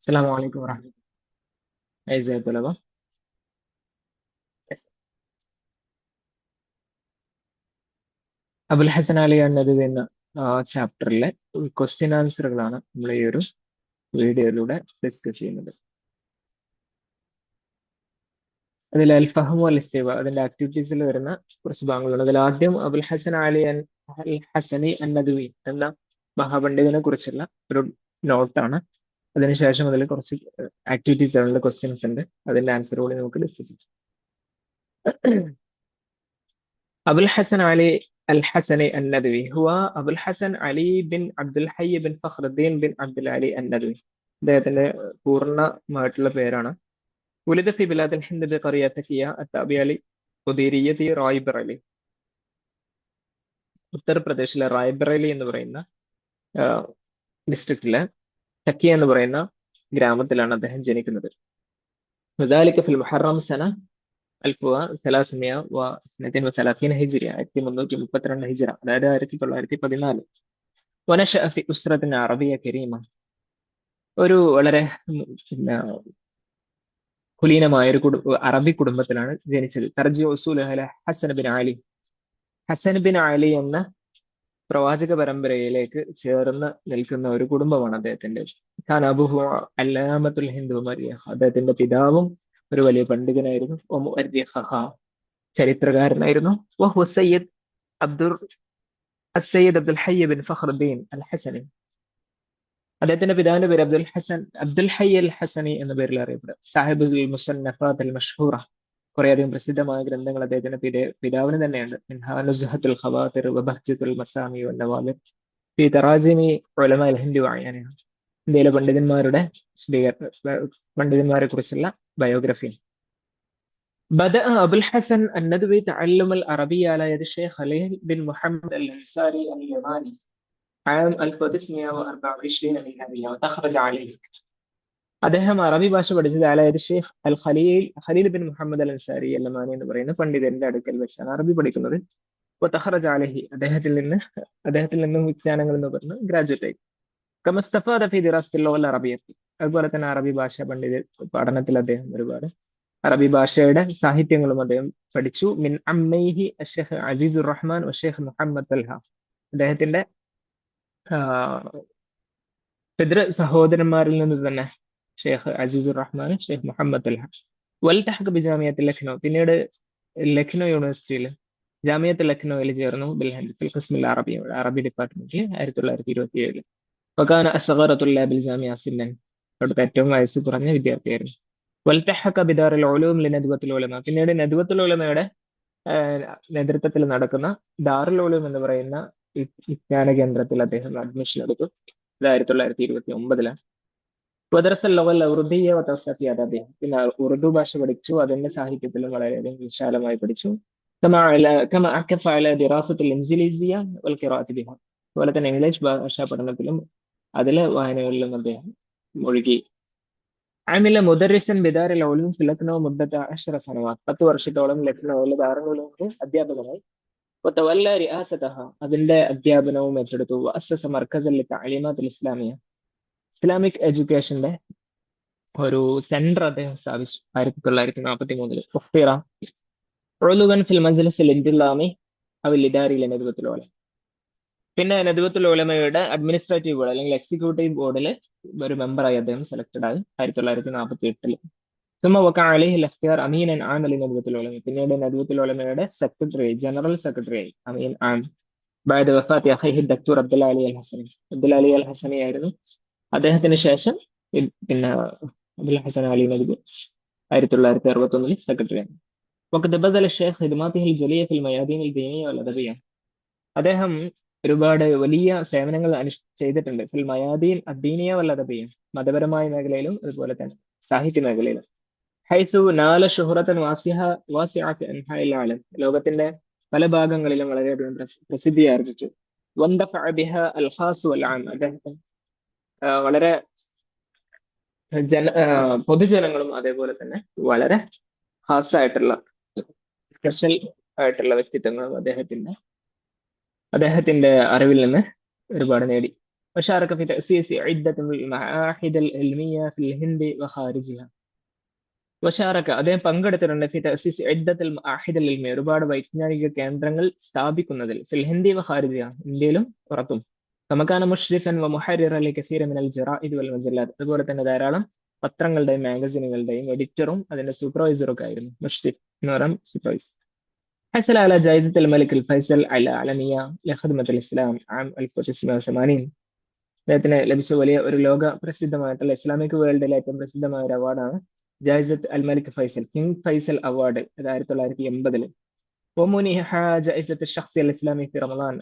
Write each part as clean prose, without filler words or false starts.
السلام عليكم ورحمة الله. أعزائي الطلبة، അബുൽ ഹസൻ അലി എന്നതിൽ എന്ന ചാപ്റ്ററിലെ ക്വസ്റ്റ്യൻ ആൻസറുകളാണ് നമ്മൾ ഈ ഒരു വീഡിയോയിലൂടെ ഡിസ്കസ് ചെയ്യുന്നത്. അതിൽ അൽ ഫഹ്മു അൽ ഇസ്തിവ അതിന്റെ ആക്ടിവിറ്റീസിൽ വരുന്ന കുറച്ച് ഭാഗങ്ങളുണ്ട്. അതിൽ ആദ്യം അബുൽ ഹസൻ അലി അൽ ഹസനി അന്നദ്വി എന്ന മഹാപണ്ഡിതനെ കുറിച്ചുള്ള ഒരു നോട്ടാണ്. അതിനുശേഷം അതിൽ കുറച്ച് ആക്ടിവിറ്റീസ് ആയിട്ടുള്ള ക്വസ്റ്റ്യൻസ് ഉണ്ട്. അതിന്റെ ആൻസർ കൂടി നമുക്ക് ഡിസ്കസ് ചെയ്യാം. أبو الحسن علي الحسني الندوي هو أبو الحسن علي بن عبد الحي بن فخر الدين بن عبد العلي الندوي. അദ്ദേഹത്തിന്റെ പൂർണ്ണമായിട്ടുള്ള പേരാണ്. ولد في بلاد الهند بقرية تكية التابعة لقديرية റായ്ബറേലി. ഉത്തർപ്രദേശിലെ റായ്ബറേലി എന്ന് പറയുന്ന ഡിസ്ട്രിക്റ്റിലെ തക്കിയ എന്ന് പറയുന്ന ഗ്രാമത്തിലാണ് അദ്ദേഹം ജനിക്കുന്നത്. وذلك في المحرم سنة 1332 ഹിജ്രി, 1332 ഹിജ്റ, അതായത് 1914. ونشأ في أسرة عربية كريمة. ഒരു വളരെ പിന്നെ കുലീനമായ ഒരു അറബി കുടുംബത്തിലാണ് ജനിച്ചത്. തർജി ഉസൂലുഹ Hassan bin Ali. Hassan bin Ali എന്ന പ്രവാചക പരമ്പരയിലേക്ക് ചേർന്ന് നിൽക്കുന്ന ഒരു കുടുംബമാണ് അദ്ദേഹത്തിന്റെ. ഖാൻ അബുഹു അല്ലാമത്തുൽ ഹിന്ദ് വമരിയഹ്. അദ്ദേഹത്തിന്റെ പിതാവും ഒരു വലിയ പണ്ഡിതനായിരുന്നു. ചരിത്രകാരനായിരുന്നു. വഹുവ സയ്യിദ് അബ്ദുൽ അബ്ദുൽ ഹയ്യ ബിൻ ഫഖറുദ്ദീൻ അൽ ഹസനി. അദ്ദേഹത്തിന്റെ പിതാവിന്റെ പേര് അബ്ദുൽ ഹയ്യ അൽ ഹസനി എന്ന പേരിൽ അറിയപ്പെടും. സാഹിബുൽ മുസന്നഫാത്ത് അൽ മഷ്ഹൂറ, കുറേയധികം പ്രസിദ്ധമായ ഗ്രന്ഥങ്ങൾ അദ്ദേഹത്തിന്റെ പിതാവിന് തന്നെയുണ്ട്. മിൻഹാ നുസ്ഹത്തുൽ ഖവാതിർ വബഹ്ജത്തുൽ മസാമി വന്നവാലിർ ഫീ തറാജിമി ഉലമാ അൽ ഹിന്ദ് വഅയാനിഹ. ഇന്ത്യയിലെ പണ്ഡിതന്മാരെ കുറിച്ചുള്ള ബയോഗ്രഫി. بدأ أبو الحسن الندوي تعلم العربية على يد الشيخ خليل بن محمد الأنصاري اليماني عام 1924 ميلادية وتخرج عليه. അദ്ദേഹം അറബി ഭാഷ പഠിച്ചത് അലായത് ഷെയ്ഖ് ഖലീൽ ബിൻ മുഹമ്മദ് അൽ അൻസാരി അല്ലമാനി എന്ന് പറയുന്ന പണ്ഡിതന്റെ അടുക്കൽ വെച്ചാണ് അറബി പഠിക്കുന്നത്. തഖറജ അലൈഹി, അദ്ദേഹത്തിൽ നിന്നും വിജ്ഞാനങ്ങൾ എന്ന് പറഞ്ഞ് ഗ്രാജുവേറ്റ് ആയി. കമസ്തഫാദ ഫി ദിറാസത്തിൽ ലുഗൽ അറബിയ്യത്തി. അതുപോലെ തന്നെ അറബി ഭാഷ പഠനത്തിൽ അദ്ദേഹം ഒരുപാട് അറബി ഭാഷയുടെ സാഹിത്യങ്ങളും അദ്ദേഹം പഠിച്ചു. മിൻ അമ്മൈഹി അഷ്ശൈഖ് അസീസുർ റഹ്മാൻ വശൈഖ് മുഹമ്മദ് തൽഹ. അദ്ദേഹത്തിന്റെ പിതൃ സഹോദരന്മാരിൽ നിന്ന് തന്നെ ഷെയ്ഖ് അസീസുർ റഹ്മാൻ, ഷെയ്ഖ് മുഹമ്മദ് തൽഹ. വൽതഹഖ ബിജാമിയത്തിൽ ലഖ്നൗ. പിന്നീട് ലഖ്നൗ യൂണിവേഴ്സിറ്റിയിൽ ജാമിയത്ത് ലഖ്നൌവിൽ ചേർന്നു. ബിൽഹിന്ദ് ഫിൽ ഖിസ്മിൽ അറബി, അറബി ഡിപ്പാർട്ട്മെന്റിൽ 1927. വകാന അസ്ഗറ തുല്ലാബിൽ ജാമിഅ സിന്നൻ. അവിടുത്തെ ഏറ്റവും വയസ്സ് കുറഞ്ഞ വിദ്യാർത്ഥിയായിരുന്നു. വൽതഹഖ ബിദാറുൽ ഉലൂം ലിനദ്വത്തുൽ ഉലമ. പിന്നീട് നദ്വത്തുൽ ഉലമയുടെ നേതൃത്വത്തിൽ നടക്കുന്ന ദാറുൽ ഉലൂം എന്ന് പറയുന്ന വിജ്ഞാന കേന്ദ്രത്തിൽ അദ്ദേഹം അഡ്മിഷൻ എടുത്തു. 1929. വദറസൽ ലുഗൽ ഉറുദിയ്യ വതവസ്സഫി അദബിഹ. പിന്നെ ഉറുദു ഭാഷ പഠിച്ചു, അതിന്റെ സാഹിത്യത്തിലും വളരെയധികം വിശാലമായി പഠിച്ചു. كما عكف على دراسة الإنجليزية والقراءة بها. അതുപോലെ തന്നെ ഇംഗ്ലീഷ് ഭാഷാ പഠനത്തിലും അതിലെ വായനകളിലും അദ്ദേഹം മുഴുകി. عمل مدرسا بدار العلوم في لخنو مدة 10 سنوات. 10 വർഷത്തോളം ലക്നൌവിലെ ദാറുൽ ഉലൂമിൽ അധ്യാപകനായി. وتولى رئاستها. അതിന്റെ അധ്യാപനവും ഏറ്റെടുത്തു. وأسس مركزا للتعليمات الإسلامية. ഇസ്ലാമിക് എഡ്യൂക്കേഷന്റെ ഒരു സെന്റർ അദ്ദേഹം സ്ഥാപിച്ചു 1943. ഉഖ്തിറ ഉലുവൻ ഫിൽ മജ്ലിസിൽ ഇന്തിലാമി അവൽ ഇദാരി നദ്വത്തുൽ ഉലമ. പിന്നെ നദ്വത്തുൽ ഉലമയുടെ അഡ്മിനിസ്ട്രേറ്റീവ് ബോർഡ് അല്ലെങ്കിൽ എക്സിക്യൂട്ടീവ് ബോർഡിൽ ഒരു മെമ്പറായി അദ്ദേഹം സെലക്ടഡ് ആയി 1948. ثم وقع عليه الاختيار امينا عام لندوة العلماء. പിന്നീട് നദ്വത്തുൽ ഉലമയുടെ സെക്രട്ടറി, ജനറൽ സെക്രട്ടറി ആയി അമീൻ ആം. بعد وفاة أخيه الدكتور عبد العلي الحسني. അബ്ദുൽ അലി അൽ ഹസനി ആയിരുന്നു അദ്ദേഹത്തിന് ശേഷം പിന്നെ അബുൽ ഹസൻ അലി നദ്വി 1961 സെക്രട്ടറി ആയി. وقد بذل الشيخ خدماته الجلية في الميادين الدينية والأدبية. അദ്ദേഹം ഒരുപാട് വലിയ സേവനങ്ങൾ ചെയ്തിട്ടുണ്ട്. ഫിൽ മയാദീൻ അദ്ദീനിയ വൽ അദബിയ, മതപരമായ മേഖലയിലും അതുപോലെ തന്നെ സാഹിത്യ മേഖലയിലും. ഹൈസു നാല ഷുഹറത്തൻ വാസിഅത്ത് അൻഹാഇൽ ആലം. ലോകത്തിന്റെ പല ഭാഗങ്ങളിലും വളരെയധികം പ്രസിദ്ധി ആർജിച്ചു. വന്ദഫഅ ബിഹ അൽ ഖാസ് വൽ ആം. അദ്ദേഹം വളരെ പൊതുജനങ്ങളും അതേപോലെ തന്നെ വളരെ ഖാസായിട്ടുള്ള സ്പെഷ്യൽ ആയിട്ടുള്ള വ്യക്തിത്വങ്ങളും അദ്ദേഹത്തിന്റെ അറിവിൽ നിന്ന് ഒരുപാട് നേടി. وشارك في تأسيس عدة من المعاهد العلمية في الهند وخارجها. വശാറക്ക അദ്ദേഹം പങ്കെടുത്തിട്ടുണ്ട് ഫി തഅസീസ് ഇദ്ദത്തുൽ മആഹിദുൽ ഇൽമിയ ഒരുപാട് വൈജ്ഞാനിക കേന്ദ്രങ്ങൾ സ്ഥാപിക്കുന്നതിൽ ഫിൽ ഹിന്ദി വ ഖാരിജിയ ഇന്ത്യയിലും പുറത്തും. കമകാന മുഷ്രിഫൻ വ മുഹർറിറൻ ലികസീറ മിനൽ ജറാഇദ് വൽ മജല്ലാത്ത് അതുപോലെ തന്നെ ധാരാളം പത്രങ്ങളുടെയും മാഗസിനുകളുടെയും എഡിറ്ററും അതിന്റെ സൂപ്പർവൈസറും ഒക്കെ ആയിരുന്നു. മുഷ്രിഫ് എന്ന് പറയാം സൂപ്പർവൈസർ. حصل على جائزة الملك الفيصل العالمية لخدمة الإسلام عام 1980. അദ്ദേഹത്തിന് ലഭിച്ച വലിയ ഒരു ലോക പ്രസിദ്ധമായിട്ടുള്ള ഇസ്ലാമിക് വേൾഡിലെ ഏറ്റവും പ്രസിദ്ധമായ ഒരു അവാർഡാണ് ജായിസത്ത് അൽ മലിക് ഫൈസൽ, കിങ് ഫൈസൽ അവാർഡ്. 1980. ومنح جائزة الشخص الإسلامي في رمضان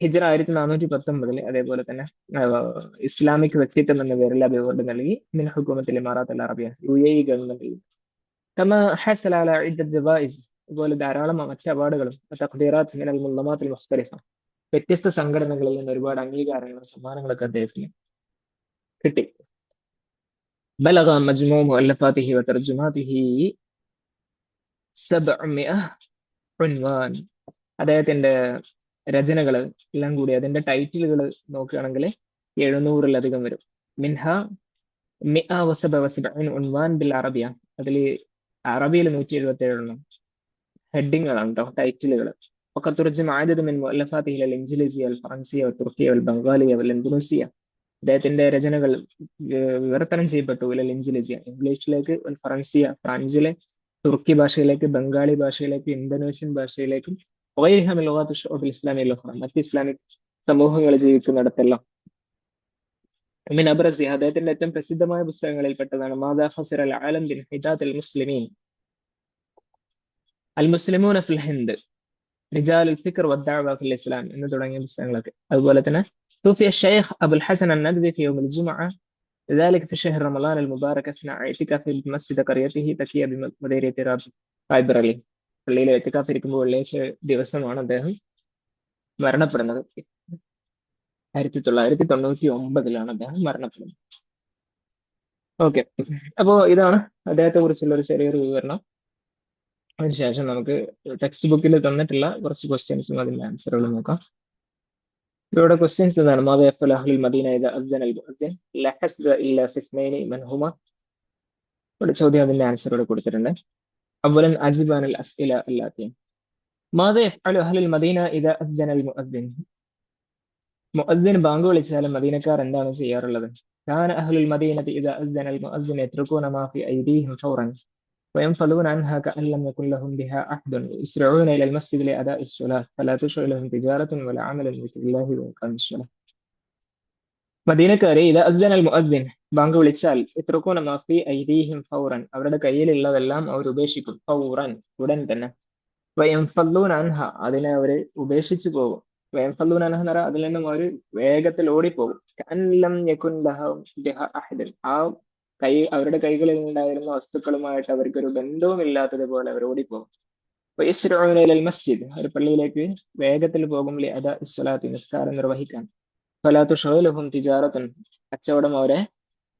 ഹിജ്റ 1419. അതേപോലെ തന്നെ ഇസ്ലാമിക് വ്യക്തിത്വം എന്ന പേരിൽ അവാർഡ് നൽകി മിൻ ഹുക്കൂമത്തിൽ ഇമാറാത്ത് അൽ അറബിയ UAE ഗവൺമെന്റിൽ. كما حصل على عدة جوائز അതുപോലെ ധാരാളം മറ്റ് അവാർഡുകളും തഖ്ദീറാത്ത് മിനൽ മുൻളമാത്തിൽ മുഖ്തലിഫ വ്യത്യസ്ത സംഘടനകളിൽ നിന്ന് ഒരുപാട് അംഗീകാരങ്ങളും സമ്മാനങ്ങളൊക്കെ അദ്ദേഹത്തിന് കിട്ടി. بلغ مجموع مؤلفاته وترجماته 700 عنوان. അദ്ദേഹത്തിന്റെ രചനകൾ എല്ലാം കൂടി അതിന്റെ ടൈറ്റിലുകൾ നോക്കുകയാണെങ്കിൽ 700-ലധികം വരും. മിൻഹ 177 ഉൻവാൻ ബിൽ അറബിയ, അതിൽ അറബിയിൽ 177 എണ്ണം ഹെഡിങ്ങുകളാണ് കേട്ടോ, ടൈറ്റിലുകൾ. ഒക്കെ തുർജമ ആദദ് മിൻ മുഅല്ലഫാതിഹി അൽ ഇൻജിലിസിയ അൽ ഫറൻസിയ വൽ തുർക്കിയ വൽ ബംഗാലിയ വൽ ഇന്തോനേഷ്യ. അദ്ദേഹത്തിന്റെ രചനകൾ വിവർത്തനം ചെയ്യപ്പെട്ടു ഇൻജിലിസിയ ഇംഗ്ലീഷിലേക്ക്, ഫറൻസിയ ഫ്രാൻസിലെ, തുർക്കി ഭാഷയിലേക്ക്, ബംഗാളി ഭാഷയിലേക്ക്, ഇന്തോനേഷ്യൻ ഭാഷയിലേക്കും മറ്റ് ഇസ്ലാമിക് സമൂഹങ്ങൾ ജീവിക്കുന്നിടത്തെല്ലാം. മിൻ അബ്രസി അദ്ദേഹത്തിന്റെ ഏറ്റവും പ്രസിദ്ധമായ പുസ്തകങ്ങളിൽ പെട്ടതാണ് മാദാ ഖസറ അൽ ആലം ബിൻ ഹിദാത്ത് അൽ മുസ്ലിമീൻ, അൽ മുസ്ലിമൂന ഫിൽ ഹിന്ദ്, റിജാലുൽ ഫിക്ർ വദ്ദഅവ ഫിൽ ഇസ്ലാം എന്ന് തുടങ്ങിയ പുസ്തകങ്ങളൊക്കെ. അതുപോലെ തന്നെ توفي الشيخ أبو الحسن الندوي في يوم الجمعة ذلك في شهر رمضان المبارك أثناء اعتكافه بمسجد قريته تكية بمديرية റായ്ബർ അലി. പള്ളിയിൽ എത്തിക്കാഫ് ഇരിക്കുമ്പോൾ വെള്ളിയാഴ്ച ദിവസമാണ് അദ്ദേഹം മരണപ്പെടുന്നത്. 1999 അദ്ദേഹം മരണപ്പെടുന്നത്. ഓക്കെ, അപ്പോ ഇതാണ് അദ്ദേഹത്തെ കുറിച്ചുള്ള ഒരു ചെറിയൊരു വിവരണം. അതിനുശേഷം നമുക്ക് ടെക്സ്റ്റ് ബുക്കിൽ തന്നിട്ടുള്ള കുറച്ച് ക്വസ്റ്റ്യൻസും അതിന്റെ ആൻസറുകളും നോക്കാം. ഇവിടെ ക്വസ്റ്റ്യൻസ് എന്താണ്? മാദാ യഫ്അലു അഹ്ലുൽ മദീന ഇദാ അദ്ദന അൽ മുഅദ്ദിൻ ലാ ഹസ്ദ ഇല്ലാ ഫി ഇസ്നൈനി മൻ ഹുമാ. ഇവിടെ ചോദ്യം അതിന്റെ ആൻസർ ഇവിടെ കൊടുത്തിട്ടുണ്ട്. അവലൻ അജിബ് അനിൽ അസ്ഇല അല്ലാത്തി. മാദാ യഫ്അലു അഹ്ലുൽ മദീന ഇദാ അദ്ദന അൽ മുഅദ്ദിൻ. മുഅദ്ദിൻ ബാങ്ക് വിളിച്ചാൽ മദീനക്കാർ എന്താണ് ചെയ്യാറുള്ളത്? കാന അഹ്ലുൽ മദീനതി ഇദാ അദ്ദന അൽ മുഅദ്ദിൻ യത്രുകൂന മാ ഫി ഐദീഹിം ഫൗറൻ وينفلون عنها كأن لم يكن لهم بها أحد يسرعون إلى المسجد لأداء الصلاة فلا تشغلهم تجارة ولا عمل بذكر الله وإقام الصلاة. മദീനക്കാരെ ഇദാ അദ്ദന അൽ മുഅദ്ദിൻ ബാങ്ക് വിളിച്ചാൽ യത്രുകൂന മാ ഫി ഐദീഹിം ഫൗറൻ അവരുടെ കയ്യിലുള്ളതെല്ലാം അവർ ഉപേക്ഷിക്കും. ഫൗറൻ ഉടൻ തന്നെ. വയൻഫല്ലൂന അൻഹ അതിനെ അവർ ഉപേക്ഷിച്ചു പോകും. വയൻഫല്ലൂന അൻഹ എന്ന് പറഞ്ഞാൽ അതിൽ നിന്നും അവർ വേഗത്തിൽ ഓടിപ്പോകും. കഅൻ ലം യകുൻ ലഹും ബിഹാ അഹദൻ ആ അവരുടെ കൈകളിൽ ഉണ്ടായിരുന്ന വസ്തുക്കളുമായിട്ട് അവർക്കൊരു ബന്ധവും ഇല്ലാത്തതുപോലെ അവർ ഓടിപ്പോകും. മസ്ജിദ് ഒരു പള്ളിയിലേക്ക് വേഗത്തിൽ പോകും. അദാ ഇസ്സലാത്തി നിസ്കാരം നിർവഹിക്കാൻ. ഫലാ തുശഗിലുഹും തിജാറത്തുൻ കച്ചവടം അവരെ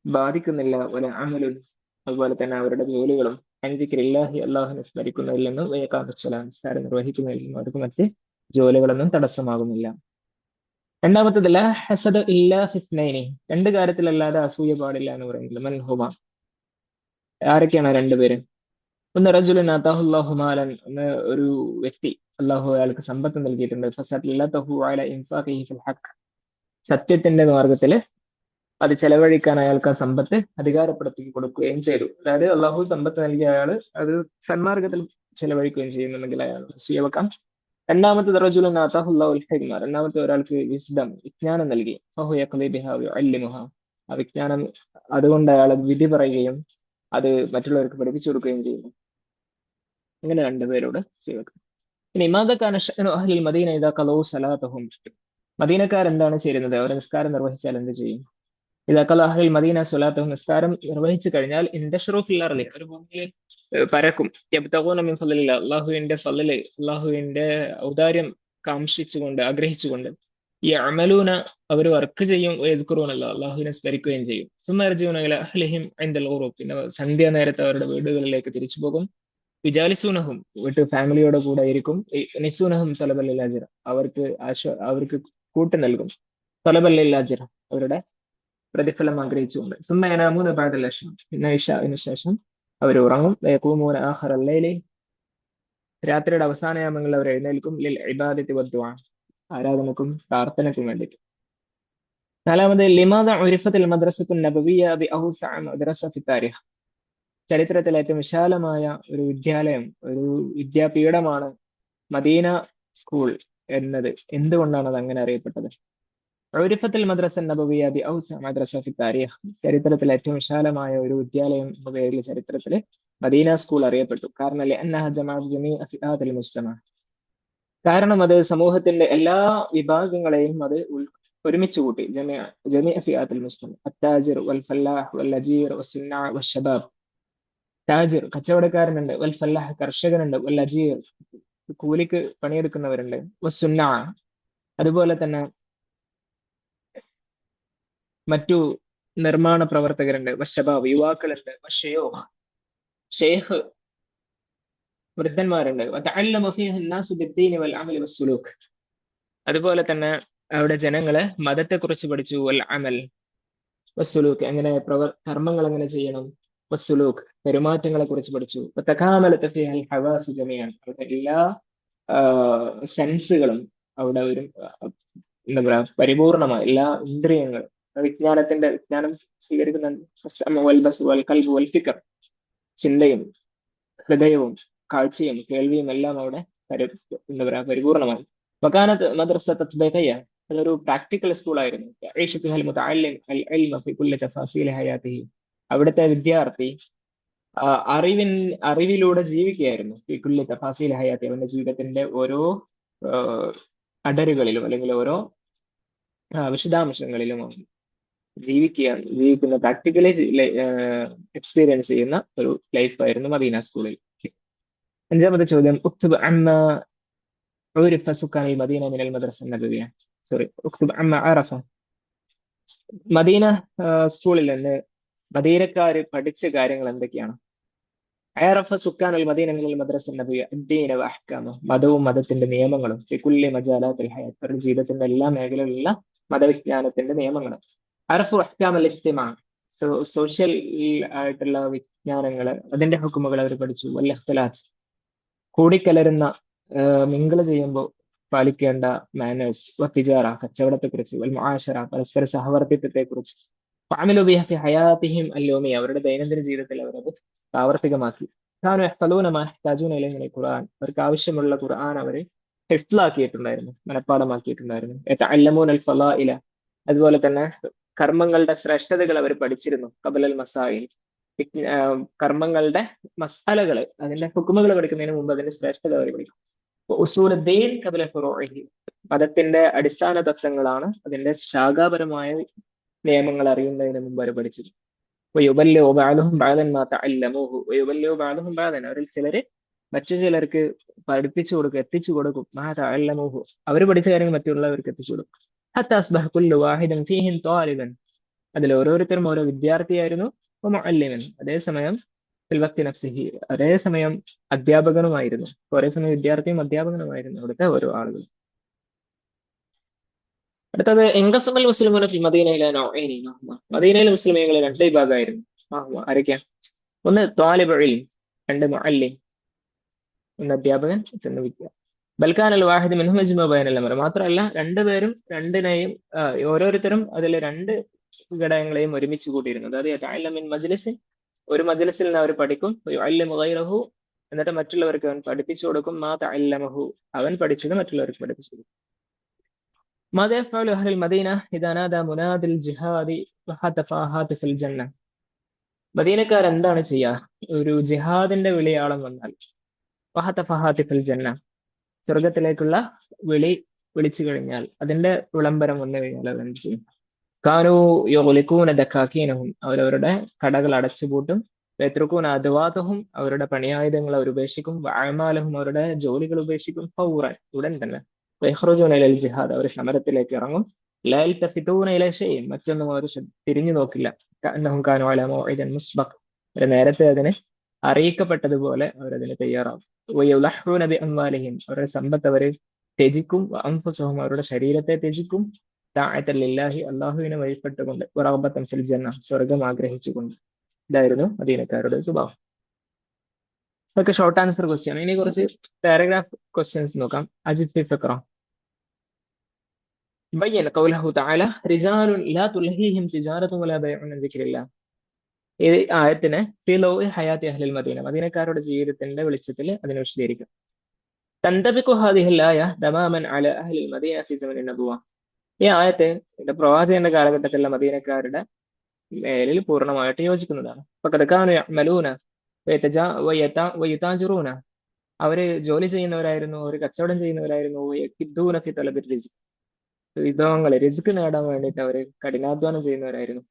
ബാധിക്കുന്നില്ല. വല അമലുൻ അതുപോലെ തന്നെ അവരുടെ ജോലികളും അൻ ദിക്രില്ലാഹി അല്ലാഹുവിനെ സ്മരിക്കുന്നതിൽ നിന്നും വയഖാമുസ്സലാം നിസ്കാരം നിർവഹിക്കുന്നതിൽ നിന്നും അവർക്ക് മറ്റ് ജോലികളൊന്നും തടസ്സമാകുന്നില്ല. രണ്ടാമത്തത് ലാ ഹസദ ഇല്ലാ ഫിസ്നൈനി രണ്ട് കാര്യത്തിലല്ലാതെ അസൂയ പാടില്ല എന്ന് പറയുന്നത്. മൻ ഹുമ ആരൊക്കെയാണ് രണ്ടുപേര്? ഒന്ന് റജുലുൻ അതാഹുല്ലാഹു മാലൻ ഒന്ന് ഒരു വ്യക്തി അല്ലാഹു അയാൾക്ക് സമ്പത്ത് നൽകിയിട്ടുണ്ട്. ഫസല്ലതഹു അലാ ഇൻഫാഖിഹി ഫിൽ ഹഖ് സത്യത്തിന്റെ മാർഗത്തിൽ അത് ചെലവഴിക്കാൻ അയാൾക്ക് ആ സമ്പത്ത് അധികാരപ്പെടുത്തി കൊടുക്കുകയും ചെയ്തു. അതായത് അല്ലാഹു സമ്പത്ത് നൽകിയ അയാൾ അത് സന്മാർഗത്തിൽ ചെലവഴിക്കുകയും ചെയ്യുന്നുണ്ടെങ്കിൽ അയാൾ അസൂയ വെക്കാം. രണ്ടാമത്തെ റജുലുൻ അതാഹുല്ലാഹുൽ ഹിക്മ രണ്ടാമത്തെ ഒരാൾക്ക് വിസ്ഡം വിജ്ഞാനം നൽകി. ഫഹു യഖ്ലി ബിഹാ വയുഅല്ലിമുഹ ആ വിജ്ഞാനം അതുകൊണ്ട് അയാൾ വിധി പറയുകയും അത് മറ്റുള്ളവർക്ക് പഠിപ്പിച്ചു കൊടുക്കുകയും ചെയ്യുന്നു. ഇങ്ങനെ രണ്ടുപേരോട് ചെയ്യും. ഇനി മാദാ ശഅ്നു അഹ്ലിൽ മദീന ഇദാ ഖളൂ സലാതഹും മദീനക്കാർ എന്താണ് ചെയ്യുന്നത്? അവർ നിസ്കാരം നിർവഹിച്ചാൽ എന്ത് ചെയ്യും? ഇദാ ഖളൂ അഹ്ലുൽ മദീന സ്വലാതഹും നിസ്കാരം നിർവഹിച്ചു കഴിഞ്ഞാൽ ഇൻതശറൂ ഫിൽ അർളി ഒരു ഭൂമിയിൽ പരക്കും. യബ്തഗൂന മിൻ ഫളില്ല അല്ലാഹുവിന്റെ ഫളല് അല്ലാഹുവിന്റെ ഔദാര്യം കാംക്ഷിച്ചുകൊണ്ട് ആഗ്രഹിച്ചുകൊണ്ട് യഅമലൂന അവർ വർക്ക് ചെയ്യും. യദ്കുറൂനല്ലാ അല്ലാഹുവിനെ സ്മരിക്കുകയും ചെയ്യും. സുമ്മ യർജിഊന ഇലാ അഹ്ലിഹിം ഇൻദൽ ഗുറൂബ് പിന്നെ സന്ധ്യ നേരത്തെ അവരുടെ വീടുകളിലേക്ക് തിരിച്ചു പോകും. വിജാലിസൂനഹും വീട്ടു ഫാമിലിയോടെ കൂടെ ഇരിക്കും. നിസൂനഹും തലബൽ അജ്ർ അവർക്ക് കൂട്ട് നൽകും. തൊലബല്ലിൽ അജ്ർ, അവരുടെ പ്രതിഫലം ആഗ്രഹിച്ചുകൊണ്ട്. സുമ്മ യനാമൂന ബഅദൽ ഇശാ, പിന്നെ ഇശാഇന് ശേഷം അവർ ഉറങ്ങും. വയഖൂമൂന ആഖിറൽ ലൈലി, രാത്രിയുടെ അവസാന യാമങ്ങളിൽ അവർ എഴുന്നേൽക്കും. ലിൽ ഇബാദത്തി വദ്ദുആ, ആരാധനക്കും പ്രാർത്ഥനയ്ക്കും വേണ്ടിയിട്ട്. നാലാമത് ലിമാദ ഉരിഫത്തുൽ മദ്രസത്തുൻ നബവിയ്യ ബി ഔസഅ മദ്രസ ഫി താരിഖ്, ചരിത്രത്തിലെ ഏറ്റവും വിശാലമായ ഒരു വിദ്യാലയം, ഒരു വിദ്യാപീഠമാണ് മദീന സ്കൂൾ എന്നത്. എന്തുകൊണ്ടാണ് അത് അങ്ങനെ അറിയപ്പെട്ടത്? ഉരിഫത്തുൽ മദ്രസ നബവിയ്യ ബി ഔസഅ മദ്രസ ഫി താരിഖ്, ചരിത്രത്തിലെ ഏറ്റവും വിശാലമായ ഒരു വിദ്യാലയം എന്ന പേരിൽ ചരിത്രത്തിൽ മദീന സ്കൂൾ അറിയപ്പെട്ടു. കാരണം ലഅന്നഹ ജമഅത് ജമീഅ ഫിആത്തിൽ മുജ്തമ, കാരണം അത് സമൂഹത്തിന്റെ എല്ലാ വിഭാഗങ്ങളെയും അത് ഒരുമിച്ച് കൂട്ടി. ജമീഅ ഫിആത്തിൽ മുസ്ലിം, അത്താജിർ വൽ ഫല്ലാഹ് വൽ അജീർ വസ്സുന്നാ വശബാബ്. താജിർ കച്ചവടക്കാരനുണ്ട്, വൽ ഫല്ലാഹ് കർഷകനുണ്ട്, വൽ അജീർ കൂലിക്ക് പണിയെടുക്കുന്നവരുണ്ട്, വസ്സുന്നാ അതുപോലെ തന്നെ മറ്റു നിർമ്മാണ പ്രവർത്തകരുണ്ട്, വശബാബ് യുവാക്കളുണ്ട്, വശയോഹ് ഷെയ്ഖ് വൃദ്ധന്മാരുണ്ട്, വതഅല്ലമ ഫീഹി അന്നാസു ബിദ്ദീനി വൽ അമലി വസ്സുലൂക്ക്, അതുപോലെ തന്നെ അവിടെ ജനങ്ങള് മതത്തെക്കുറിച്ച് പഠിച്ചു. വൽ അമൽ വസ്സുലൂക്ക്, എങ്ങനെ കർമ്മങ്ങൾ എങ്ങനെ ചെയ്യണം, വസ്സുലൂക്ക് പെരുമാറ്റങ്ങളെ കുറിച്ച് പഠിച്ചു. തകാമലത ഫീഹൽ ഹവാസു ജമീഅൻ, അവിടെ എല്ലാ സെൻസുകളും അവിടെ ഒരു എന്താ പറയാ പരിപൂർണമായ എല്ലാ ഇന്ദ്രിയങ്ങളും, വിജ്ഞാനം സ്വീകരിക്കുന്നുണ്ട്. വൽ ബസ് വൽ ഖൽബ് വൽ ഫിക്ർ, ചിന്തയും ഹൃദയവും കാഴ്ചയും കേൾവിയും എല്ലാം അവിടെ എന്താ പറയാ പരിപൂർണമായി. വകാനത്ത് മദ്രസ തത്ബീഖിയ്യ, അതൊരു പ്രാക്ടിക്കൽ സ്കൂൾ ആയിരുന്നു. യഈശു ഫിഹൽ മുതഅല്ലിം അൽ ഇൽമ ഫി കുല്ലി തഫാസീൽ ഹയാത്തിഹി, അവിടുത്തെ വിദ്യാർത്ഥി അറിവിലൂടെ ജീവിക്കുകയായിരുന്നു. ഫി കുല്ലി തഫാസീൽ ഹയാത്തി, അവന്റെ ജീവിതത്തിന്റെ ഓരോ അടരുകളിലും അല്ലെങ്കിൽ ഓരോ വിശദാംശങ്ങളിലും ജീവിക്കുന്ന പ്രാക്ടിക്കലി എക്സ്പീരിയൻസ് ചെയ്യുന്ന ഒരു ലൈഫായിരുന്നു മദീന സ്കൂളിൽ. അഞ്ചാമത്തെ ചോദ്യം, ഉക്തുബ് അമ്മ ഉരിഫ സുക്കാനിൽ മദീന മിനൽ മദ്രസ നബവിയ്യ, സോറി ഉക്തുബ് അമ്മ അറഫ, മദീന സ്കൂളിൽ നിന്ന് മദീനക്കാര് പഠിച്ച കാര്യങ്ങൾ എന്തൊക്കെയാണ്? അറഫ സുക്കാനുൽ മദീന മിനൽ മദ്രസ നബവിയ്യ അദ്ദീന വഅഹ്കാമു, മതവും മതത്തിന്റെ നിയമങ്ങളും, ഫി കുല്ലി മജാലാത്തിൽ ഹയാത്ത്, അവരുടെ ജീവിതത്തിന്റെ എല്ലാ മേഖലകളിലുള്ള മതവിജ്ഞാനത്തിന്റെ നിയമങ്ങൾ. അറഫു അഹ്കാമൽ ഇസ്തിമാ, സോഷ്യൽ ആയിട്ടുള്ള വിജ്ഞാനങ്ങള്, അതിന്റെ ഹുക്കുമുകൾ അവർ പഠിച്ചു. വൽ ഇഖ്തിലാത്ത്, കൂടിക്കലരുന്ന മിങ്കിള് ചെയ്യുമ്പോൾ പാലിക്കേണ്ട മാനേഴ്സ്. വത്തിജാറ, കച്ചവടത്തെക്കുറിച്ച്. വൽ മുആശറ, പരസ്പര സഹവർത്തിത്വത്തെക്കുറിച്ച്. ഫഅമിലു ബിഹ ഫി ഹയാത്തിഹിം അൽയൗമിയ്യ, അവരുടെ ദൈനംദിന ജീവിതത്തിൽ അവരത് പ്രാവർത്തികമാക്കി. കാനു യഹ്ഫളൂന മാ യഹ്താജൂന ഇലൈഹി മിനൽ ഖുർആൻ, അവർക്ക് ആവശ്യമുള്ള ഖുർആൻ അവർ ഹിഫ്ളാക്കിയിട്ടുണ്ടായിരുന്നു, മനഃപ്പാഠമാക്കിയിട്ടുണ്ടായിരുന്നു. യതഅല്ലമൂന അൽ ഫളായില, അതുപോലെ തന്നെ കർമ്മങ്ങളുടെ ശ്രേഷ്ഠതകൾ അവർ പഠിച്ചിരുന്നു. ഖബലൽ മസായിൽ, കർമ്മങ്ങളുടെ മസാലകള്, അതിന്റെ ഹുക്കുമുകൾ പഠിക്കുന്നതിന് മുമ്പ് അതിന്റെ ശ്രേഷ്ഠത അവർ പഠിക്കും. ഉസൂലുദ്ദീൻ ഖബല ഫുറൂഇഹി, മതത്തിന്റെ അടിസ്ഥാന തത്വങ്ങളാണ് അതിന്റെ ശാഖാപരമായ നിയമങ്ങൾ അറിയുന്നതിന് മുമ്പ് അവർ പഠിച്ചത്. വയുബല്ലിഗു ബഅദുഹും ബഅദൻ മാ തഅല്ലമൂഹു വയുബല്ലിഗു ബഅദുഹും ബഅദൻ, അവരിൽ ചിലര് മറ്റു ചിലർക്ക് പഠിപ്പിച്ചു കൊടുക്കും, എത്തിച്ചു കൊടുക്കും. മാ തഅല്ലമൂഹു, അവർ പഠിച്ച കാര്യങ്ങൾ മറ്റുള്ളവർക്ക് എത്തിച്ചു കൊടുക്കും. ഹത്താ അസ്ബഹ കുല്ലു വാഹിദിൻ ഫീഹിം ത്വാലിബൻ, അതിൽ ഓരോരുത്തരും ഓരോ വിദ്യാർത്ഥിയായിരുന്നു. വമുഅല്ലിമൻ, അതേസമയം ഫിൽ വഖ്തി നഫ്സിഹി, അതേസമയം അധ്യാപകനുമായിരുന്നു. ഒരേ സമയം വിദ്യാർത്ഥിയും അധ്യാപകനുമായിരുന്നു അവിടുത്തെ ഓരോ ആളുകൾ. അടുത്തത് എങ്കസമൽ മുസ്ലിമുന ഫി മദീനയിലെ നൗഈനി, മദീനയിലെ മുസ്ലിമീങ്ങൾ രണ്ട് വിഭാഗമായിരുന്നു. ആരൊക്കെയാണ്? ഒന്ന് ത്വാലിബുൽ ഇൽം, രണ്ട് മുഅല്ലിം, ഒന്ന് അധ്യാപകൻ, മറ്റൊന്ന് വിദ്യാർത്ഥി. ബൽക്കാനൽ വാഹിദ് മിൻഹും യജ്മഉ ബൈനൽ അമർ, മാത്രമല്ല രണ്ടുപേരും രണ്ടിനെയും ഓരോരുത്തരും അതിലെ രണ്ട് ഘടകങ്ങളെയും ഒരുമിച്ച് കൂട്ടിയിരുന്നത്. അത് യതഅല്ലമു മിൻ മജ്ലിസിൻ, ഒരു മജ്ലിസിൽ നിന്ന് അവർ പഠിക്കും. വയുഅല്ലിമു ഗൈറഹു, എന്നിട്ട് മറ്റുള്ളവർക്ക് അവൻ പഠിപ്പിച്ചു കൊടുക്കും. മാ തഅല്ലമഹു, അവൻ പഠിച്ചത് മറ്റുള്ളവർക്ക് പഠിപ്പിച്ചു കൊടുക്കും. മാദാ യഫ്അലു അഹ്ലുൽ മദീന ഇദാ നാദാ മുനാദിൽ ജിഹാദി വഹതഫ ഹാതിഫുൽ ജന്ന, മദീനക്കാർ എന്താണ് ചെയ്യുക? ഒരു ജിഹാദിന്റെ വിളിയാളം വന്നാൽ, വഹതഫ ഹാതിഫുൽ ജന്ന, സ്വർഗത്തിലേക്കുള്ള വിളിച്ചു കഴിഞ്ഞാൽ, അതിന്റെ വിളംബരം വന്നു കഴിഞ്ഞാൽ അവരെന്ത് ചെയ്യും? കാനു യുഗ്ലിഖൂന ദക്കാക്കീനഹും, അവരവരുടെ കടകൾ അടച്ചുപൂട്ടും. യത്രുകൂന അദ്വാതഹും, അവരുടെ പണിയായുധങ്ങൾ അവർ ഉപേക്ഷിക്കും. വഅമാലഹും, അവരുടെ ജോലികൾ ഉപേക്ഷിക്കും. ഫൗറൻ, ഉടൻ തന്നെ. വയഖ്റുജൂന ഇലൽ ജിഹാദ്, അവർ സമരത്തിലേക്ക് ഇറങ്ങും. ലാ യൽതഫിതൂന ഇലാ ഷൈഇൻ, മറ്റൊന്നും അവർ തിരിഞ്ഞു നോക്കില്ല. കഅന്നഹും കാനു അലാ മൗഇദിൻ മുസ്ബഖ്, അവർ നേരത്തെ അതിന് അറിയിക്കപ്പെട്ടതുപോലെ അവരതിന് തയ്യാറാവും. വയളഹൂന ബിഅംവാലിഹിം, അവരുടെ സമ്പത്ത് അവർ ത്യജിക്കും. അൻഫുസഹും, അവരുടെ ശരീരത്തെ ത്യജിക്കും. താഅത്തൻ ലില്ലാഹി അള്ളാഹുവിനെ വഴിപ്പെട്ടുകൊണ്ട് റഗ്ബത്തൻ ഫിൽ ജന്ന സ്വർഗം ആഗ്രഹിച്ചുകൊണ്ട്. ഇതായിരുന്നു മദീനക്കാരുടെ സ്വഭാവം. അതൊക്കെ ഷോർട്ട് ആൻസർ ക്വസ്റ്റ്യൻ. ഇനി കുറച്ച് പാരഗ്രാഫ് ക്വസ്റ്റ്യൻസ് നോക്കാം. അജിത് ഫി ഫിക്ര. بين قوله تعالى رجال لا تلهيهم تجارة ولا بيع عن ذكر الله. ഈ ആയത്തിനെ ഫി ലൗഇ ഹയാത്തി അഹ്ലിൽ മദീന, മദീനക്കാരുടെ ജീവിതത്തിന്റെ വെളിച്ചത്തിൽ അതിനെ വിശദീകരിക്കും. തന്തബിഖു ഹാദിഹിൽ ആയ തമാമൻ അല അഹ്ലിൽ മദീന ഫി സമനിൻ നബുവ. ഈ ആയത്ത് പ്രവാചകന്റെ കാലഘട്ടത്തിലുള്ള മദീനക്കാരുടെ മേലിൽ പൂർണ്ണമായിട്ട് യോജിക്കുന്നതാണ്. ഫഖദ് കാനു യഅമലൂന വയതാജിറൂന. അവര് ജോലി ചെയ്യുന്നവരായിരുന്നു, അവർ കച്ചവടം ചെയ്യുന്നവരായിരുന്നു. യഖിദ്ദൂന ഫി തലബിർ റിസ്ക്. വിഭവങ്ങൾ റിസ്ക് നേടാൻ വേണ്ടിയിട്ട് അവർ കഠിനാധ്വാനം ചെയ്യുന്നവരായിരുന്നു.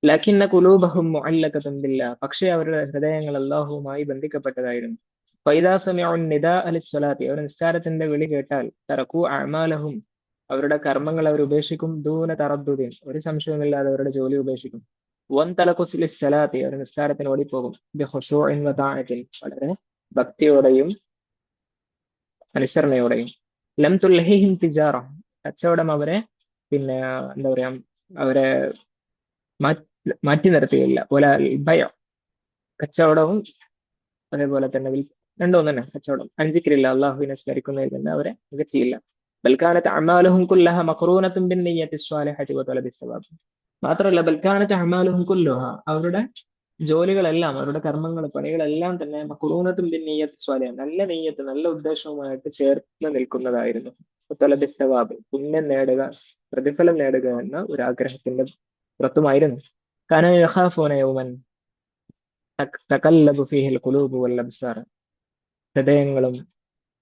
ലക്കിന്ന കുലൂബഹും മുഅല്ലഖത്തുൻ ബില്ലാഹ്. പക്ഷേ അവരുടെ ഹൃദയങ്ങൾ അല്ലാഹുവുമായി ബന്ധിക്കപ്പെട്ടതായിരുന്നു. ഫൈദാ സമിഉ നിദാഅ ലിസ്സലാത്തി. അവർ നിസ്കാരത്തിന്റെ വിളി കേട്ടാൽ തറക്കു അഅമാലഹും. അവരുടെ കർമ്മങ്ങൾ അവർ ഉപേക്ഷിക്കും. ദൂന തറദ്ദുദിൻ. ഒരു സംശയവുമില്ലാതെ അവരുടെ ജോലി ഉപേക്ഷിക്കും. വൻതലഖു ലിസ്സലാത്തി. അവർ നിസ്കാരത്തിന് ഓടിപ്പോകും. ബിഖുശൂഇൻ വതാഅത്തിൻ. വളരെ ഭക്തിയോടെയും അനുസരണയോടെയും. ലം തുൽഹിഹിം തിജാറ. കച്ചവടം അവരെ എന്താ പറയാ, അവരെ മാറ്റി നിർത്തുകയില്ല. ബയ, കച്ചവടവും അതേപോലെ തന്നെ രണ്ടും തന്നെ. കച്ചവടം അൻസിക്രില്ല, അള്ളാഹുവിനെ സ്മരിക്കുന്നതിൽ നിന്ന് അവരെ അകറ്റിയില്ല. ബൽക്കാനത്ത് അഅമാലുഹും കുല്ലഹ മഖറൂനത്തുൻ ബിന്നിയ്യത്തി സ്വാലിഹത്തി വതലബി സവാബ്. മാത്രമല്ല ബൽക്കാനത്ത് അഅമാലുഹും കുല്ലുഹ, അവരുടെ ജോലികളെല്ലാം, അവരുടെ കർമ്മങ്ങൾ, പണികളെല്ലാം തന്നെ മഖറൂനത്തുൻ ബിന്നിയ്യത്തി സ്വാലിഹ, നല്ല നെയ്യത്ത്, നല്ല ഉദ്ദേശവുമായിട്ട് ചേർന്ന് നിൽക്കുന്നതായിരുന്നു. വതലബി സവാബ്, പുണ്യം നേടുക, പ്രതിഫലം നേടുക എന്ന ഒരു ആഗ്രഹത്തിന്റെ പുറത്തുമായിരുന്നു. കാന യഖാഫൂന യൗമൻ തകല്ലബു ഫീഹിൽ ഖുലൂബു വൽ അബ്സാർ. ഹൃദയങ്ങളും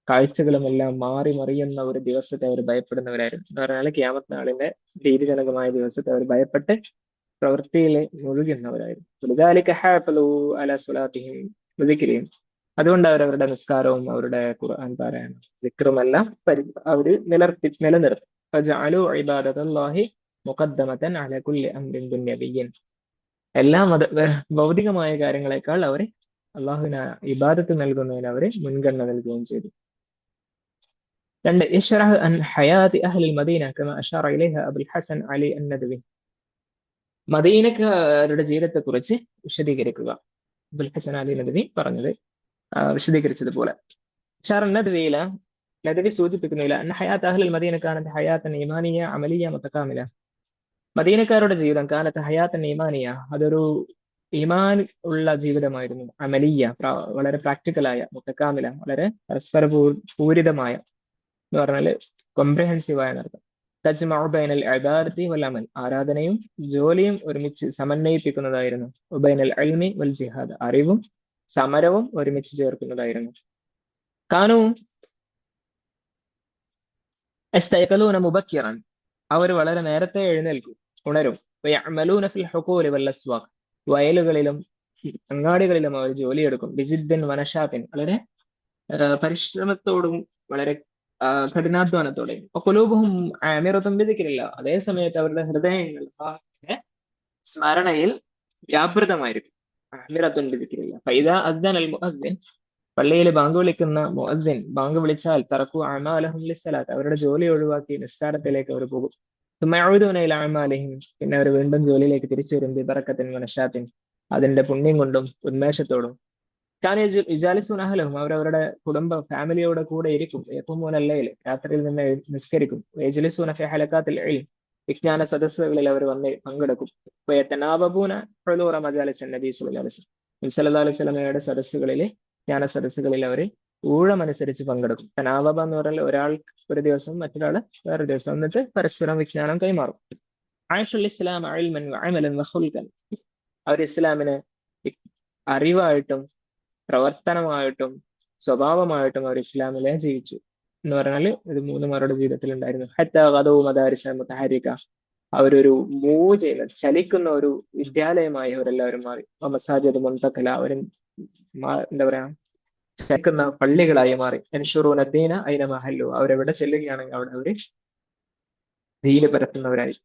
കാഴ്ചകളും എല്ലാം മാറി മറിയുന്ന ഒരു ദിവസത്തെ അവർ ഭയപ്പെടുന്നവരായിരുന്നു. എന്ന് പറഞ്ഞാൽ ഖിയാമത്ത് നാളിന്റെ ഭീതിജനകമായ ദിവസത്തെ അവർ ഭയപ്പെട്ട് പ്രവൃത്തിയിൽ മുഴുകുന്നവരായിരുന്നു. ലിദാലിക ഹാഫളൂ അലാ സ്വലാത്തിഹിം വദിക്രിഹിം. അതുകൊണ്ട് അവരവരുടെ നിസ്കാരവും അവരുടെ ഖുർആൻ പാരായണം ദിക്റുമെല്ലാം അവർ നിലനിർത്തി. ഫജഅലൂ ഇബാദത്തല്ലാഹി മുഖദ്ദമതൻ അലാ കുല്ലി അംരിൻ ദുനിയവിയ്യിൻ. എല്ലാ ഭൗതികമായ കാര്യങ്ങളെക്കാൾ അവർ അള്ളാഹുവിന് ഇബാദത്ത് നൽകുന്നതിന് അവർ മുൻഗണന നൽകുകയും ചെയ്തു. 2. യശ്റഹ് അൻ ഹയാത്തി അഹ്ലിൽ മദീന കമാ അശാറ ഇലൈഹ അബുൽ ഹസൻ അലി അൻ-നദ്വി. മദീനക്കാരുടെ ജീവിതത്തെക്കുറിച്ച് വിശദീകരിക്കുക. അബുൽ ഹസൻ അലി നദ്വി പറഞ്ഞത് വിശദീകരിച്ചതുപോലെ. നദ്വി സൂചിപ്പിക്കുന്നില്ല അൻ ഹയാത്ത് അഹ്ലിൽ മദീന കാനത്ത് ഹയാത്തൻ ഈമാനിയ അമലിയ മുതകാമില. മദീനക്കാരുടെ ജീവിതം കാനത്ത് ഹയാത്തൻ ഈമാനിയ, അതൊരു ഈമാൻ ഉള്ള ജീവിതമായിരുന്നു. അമലിയ, വളരെ പ്രാക്ടിക്കലായ. മുതകാമില, വളരെ പരസ്പര പൂരിതമായ, എന്ന് പറഞ്ഞാൽ കോംപ്രിഹെൻസീവായ അർത്ഥം. തജ്മഉ ബൈനൽ ഇബാദത്തി വൽ അമൽ, ആരാധനയും ജോലിയും ഒരുമിച്ച് സമന്വയിപ്പിക്കുന്നതായിരുന്നു. ബൈനൽ ഇൽമി വൽ ജിഹാദ്, അറിവും സമരവും ഒരുമിച്ച് ചേർക്കുന്നതായിരുന്നു. കാനൂ യസ്തയഖലൂന മുബക്കിറൻ, അവർ വളരെ നേരത്തെ ഉണരും. വയഅമലൂന ഫിൽ ഹുഖൂലി വൽ അസ്വാഖ്, വയലുകളിലും അങ്ങാടികളിലും അവർ ജോലിയെടുക്കും. ബിജിദ്ദിൻ വനശാത്തിൻ, വളരെ പരിശ്രമത്തോടും വളരെ കഠിനാധ്വാനത്തോടെയും. ഖുലൂബുഹും ആമിറത്തുൻ ബിദിക്രില്ലാഹ്, അതേ സമയത്ത് അവരുടെ ഹൃദയങ്ങൾ സ്മരണയിൽ വ്യാപൃതമായിരിക്കും. ആമിറത്തുൻ ബിദിക്രില്ലാഹ്. ഫൈദാ അദ്ദനൽ മുഅദ്ദിൻ, പള്ളിയിൽ ബാങ്ക് വിളിക്കുന്ന മുഅദ്ദിൻ ബാങ്ക് വിളിച്ചാൽ തറക്കു അഅമാലഹും ലിസ്സലാത്ത്, അവരുടെ ജോലി ഒഴിവാക്കി നിസ്കാരത്തിലേക്ക് അവർ പോകും. തുമഊദൂന ഇലാ അഅമാലിഹിം, പിന്നെ അവർ വീണ്ടും ജോലിയിലേക്ക് തിരിച്ചു വരും. ബിബറക്കത്തിൻ വനശാത്തിൻ, അതിന്റെ പുണ്യം കൊണ്ടും ഉന്മേഷത്തോടും. യുജാലിസൂന അഹ്ലഹും, അവരവരുടെ ഫാമിലിയോടെ കൂടെ ഇരിക്കും. യഖൂമൂന അല്ലൈൽ, രാത്രിയിൽ നിന്ന് നിസ്കരിക്കും. യജ്ലിസൂന ഫി ഹലഖാത്തിൽ ഇൽം, വിജ്ഞാന സദസ്സുകളിൽ അവർ വന്ന് പങ്കെടുക്കും. വയതനാബൂന ഹുളൂറ മജാലിസിൻ നബി സല്ലല്ലാഹു അലൈഹി വസല്ലം, നബി സല്ലല്ലാഹു അലൈഹി വസല്ലമയുടെ സദസ്സുകളിൽ, ജ്ഞാന സദസ്സുകളിൽ അവർ ഊഴമനുസരിച്ച് പങ്കെടുക്കും. തനാവബ എന്ന് പറഞ്ഞാൽ ഒരാൾ ഒരു ദിവസം, മറ്റൊരാൾ വേറൊരു ദിവസം, എന്നിട്ട് പരസ്പരം വിജ്ഞാനം കൈമാറും. ആയിഷുൽ ഇസ്ലാം ഇൽമൻ വഅമലൻ വഖുൽഖൻ, അവർ ഇസ്ലാമിനെ അറിവായിട്ടും പ്രവർത്തനമായിട്ടും സ്വഭാവമായിട്ടും അവർ ഇസ്ലാമിലെ ജീവിച്ചു എന്ന് പറഞ്ഞാൽ ഇത് മൂന്നും അവരുടെ ജീവിതത്തിൽ ഉണ്ടായിരുന്നു. ഹത്താ ഗദൂ മദാരിസ മുതഹരിക, അവരൊരു മൂവ് ചെയ്യുന്ന, ചലിക്കുന്ന ഒരു വിദ്യാലയമായി അവരെല്ലാവരും മാറി. മസാജിദ് മുൻതഖല, അവർ എന്താ പറയാ, ചലിക്കുന്ന പള്ളികളായി മാറി. യൻഷുറൂന ദീന ഐന മഹല്ലു, അവരെവിടെ ചെല്ലുകയാണെങ്കിൽ അവിടെ അവർ ദീന് പരത്തുന്നവരായി.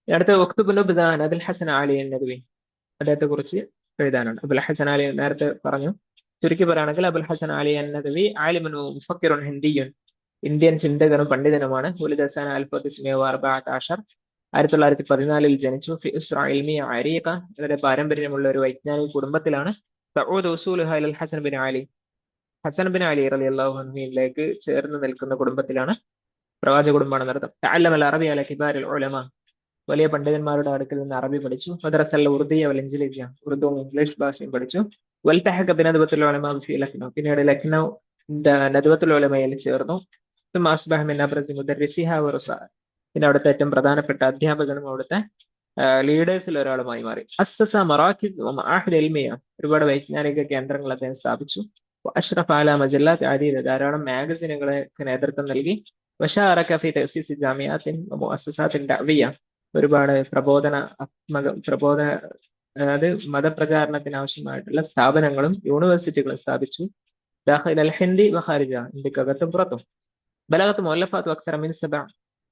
അടുത്ത വക്തുബുൽ ഉബ്ദാൻ അബുൽ ഹസൻ അലി അൻ-നദ്വി, അദ്ദേഹത്തെ കുറിച്ച് എഴുതാനുണ്ട്. അബുൽ ഹസൻ അലി നേരത്തെ പറഞ്ഞു. ചുരുക്കി പറയുകയാണെങ്കിൽ അബുൽ ഹസൻ അലി അൻ-നദ്വി ആലിമുൻ മുഫക്കിറുൻ ഹിന്ദിയുൻ, ഇന്ത്യൻ ചിന്തകനും പണ്ഡിതനുമാണ്. ولد سنة 1914. 1914 ജനിച്ചു. في أسرة علمية عريقة. വളരെ പാരമ്പര്യമുള്ള ഒരു വൈജ്ഞാനിക കുടുംബത്തിലാണ്. تعود أصولها إلى الحسن بن علي. ഹസൻ ബിൻ അലി റളിയല്ലാഹു അൻഹുവിലേക്ക് ചേർന്ന് നിൽക്കുന്ന കുടുംബത്തിലാണ്. പ്രവാചക കുടുംബമാണെന്ന് അർത്ഥം. തഅല്ലമ അൽ-അറബിയ അലാ കിബാരിൽ ഉലമ. വലിയ പണ്ഡിതന്മാരുടെ അടുക്കൽ നിന്ന് അറബി പഠിച്ചു. മദ്രസൽ ഉറുദിയ വൽ ഇൻജിലിസിയ. ഉറുദുവും ഇംഗ്ലീഷ് ഭാഷയും പഠിച്ചു. വൽതഹഖ ബിനദ്വത്തുൽ ഉലമ ഫി ലക്നൗ. പിന്നീട് ലക്നൗ നദ്വത്തുൽ ഉലമയിൽ ചേർന്നു. ثم أصبح من أبرز مدرسيها ورؤساء. പിന്നെ അവിടുത്തെ ഏറ്റവും പ്രധാനപ്പെട്ട അധ്യാപകനും അവിടുത്തെ ലീഡേഴ്സിൽ ഒരാളുമായി മാറി. അസ്സസ മറാക്കിസ് വ മആഹിദ് ഇൽമിയ. ഒരുപാട് വൈജ്ഞാനിക കേന്ദ്രങ്ങൾ അദ്ദേഹം സ്ഥാപിച്ചു. അഷ്റഫ അല മജല്ലാത്ത് അദീദ. ധാരാളം മാഗസിനുകൾക്ക് നേതൃത്വം നൽകി. വശാറക ഫി തഅസീസ് ജാമിയാത്തിൻ വ മുഅസ്സസാത്തിൻ ദഅവിയ. ഒരുപാട് അതായത് മതപ്രചാരണത്തിന് ആവശ്യമായിട്ടുള്ള സ്ഥാപനങ്ങളും യൂണിവേഴ്സിറ്റികളും സ്ഥാപിച്ചു. ദാഖിൽ അൽ ഹിന്ദി വ ഖാരിജ. ഇന്ത്യക്കകത്തും പുറത്തും. ബലഗത്ത് മുഅല്ലഫാത്ത് അക്സറ മിൻ